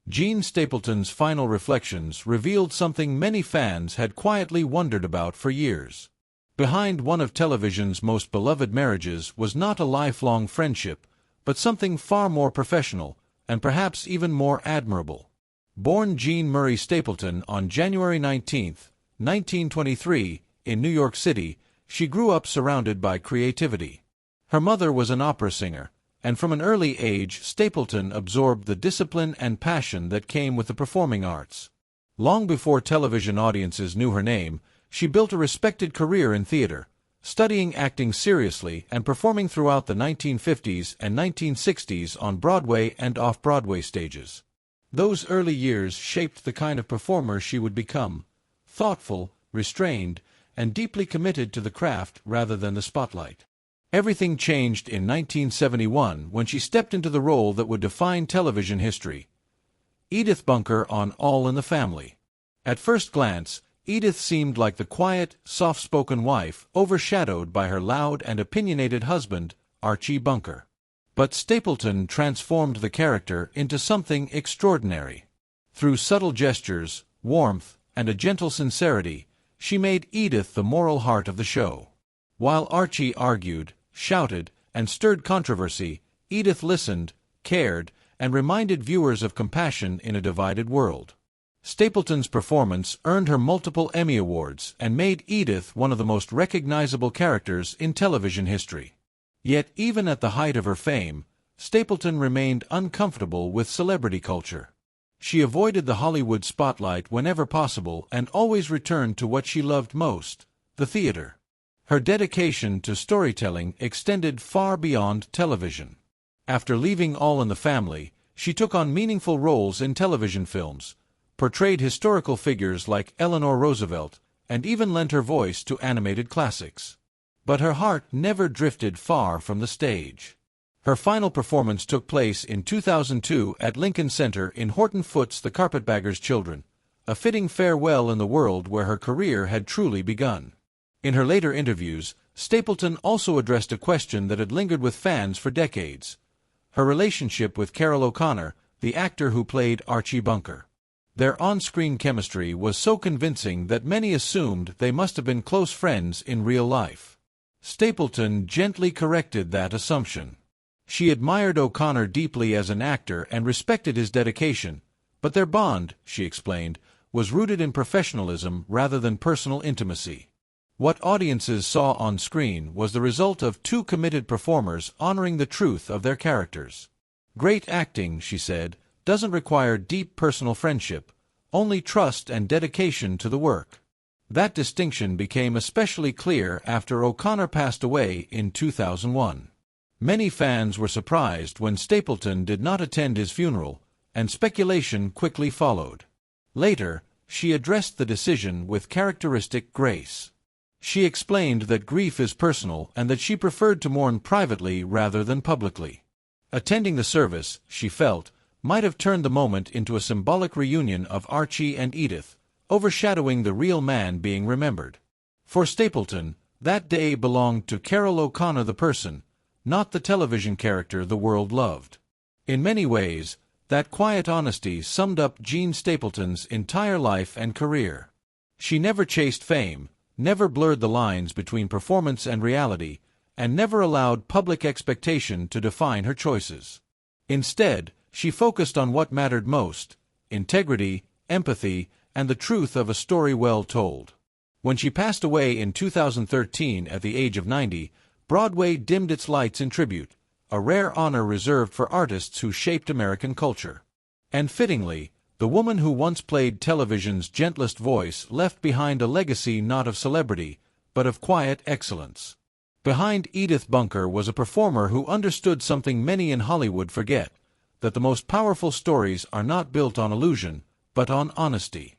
Jean Stapleton's final reflections revealed something many fans had quietly wondered about for years. Behind one of television's most beloved marriages was not a lifelong friendship, but something far more professional, and perhaps even more admirable. Born Jean Murray Stapleton on January 19, 1923, in New York City, she grew up surrounded by creativity. Her mother was an opera singer, and from an early age Stapleton absorbed the discipline and passion that came with the performing arts. Long before television audiences knew her name, she built a respected career in theater, studying acting seriously and performing throughout the 1950s and 1960s on Broadway and off-Broadway stages. Those early years shaped the kind of performer she would become: thoughtful, restrained, and deeply committed to the craft rather than the spotlight. Everything changed in 1971 when she stepped into the role that would define television history: Edith Bunker on All in the Family. At first glance, Edith seemed like the quiet, soft-spoken wife overshadowed by her loud and opinionated husband, Archie Bunker. But Stapleton transformed the character into something extraordinary. Through subtle gestures, warmth, and a gentle sincerity, she made Edith the moral heart of the show. While Archie argued, shouted, and stirred controversy, Edith listened, cared, and reminded viewers of compassion in a divided world. Stapleton's performance earned her multiple Emmy Awards and made Edith one of the most recognizable characters in television history. Yet even at the height of her fame, Stapleton remained uncomfortable with celebrity culture. She avoided the Hollywood spotlight whenever possible and always returned to what she loved most: the theater. Her dedication to storytelling extended far beyond television. After leaving All in the Family, she took on meaningful roles in television films, portrayed historical figures like Eleanor Roosevelt, and even lent her voice to animated classics. But her heart never drifted far from the stage. Her final performance took place in 2002 at Lincoln Center in Horton Foote's The Carpetbagger's Children, a fitting farewell in the world where her career had truly begun. In her later interviews, Stapleton also addressed a question that had lingered with fans for decades: her relationship with Carroll O'Connor, the actor who played Archie Bunker. Their on-screen chemistry was so convincing that many assumed they must have been close friends in real life. Stapleton gently corrected that assumption. She admired O'Connor deeply as an actor and respected his dedication, but their bond, she explained, was rooted in professionalism rather than personal intimacy. What audiences saw on screen was the result of two committed performers honoring the truth of their characters. Great acting, she said, doesn't require deep personal friendship, only trust and dedication to the work. That distinction became especially clear after O'Connor passed away in 2001. Many fans were surprised when Stapleton did not attend his funeral, and speculation quickly followed. Later, she addressed the decision with characteristic grace. She explained that grief is personal and that she preferred to mourn privately rather than publicly. Attending the service, she felt, might have turned the moment into a symbolic reunion of Archie and Edith, overshadowing the real man being remembered. For Stapleton, that day belonged to Carroll O'Connor the person, not the television character the world loved. In many ways, that quiet honesty summed up Jean Stapleton's entire life and career. She never chased fame, never blurred the lines between performance and reality, and never allowed public expectation to define her choices. Instead, she focused on what mattered most: integrity, empathy, and the truth of a story well told. When she passed away in 2013 at the age of 90, Broadway dimmed its lights in tribute, a rare honor reserved for artists who shaped American culture. And fittingly, the woman who once played television's gentlest voice left behind a legacy not of celebrity, but of quiet excellence. Behind Edith Bunker was a performer who understood something many in Hollywood forget: that the most powerful stories are not built on illusion, but on honesty.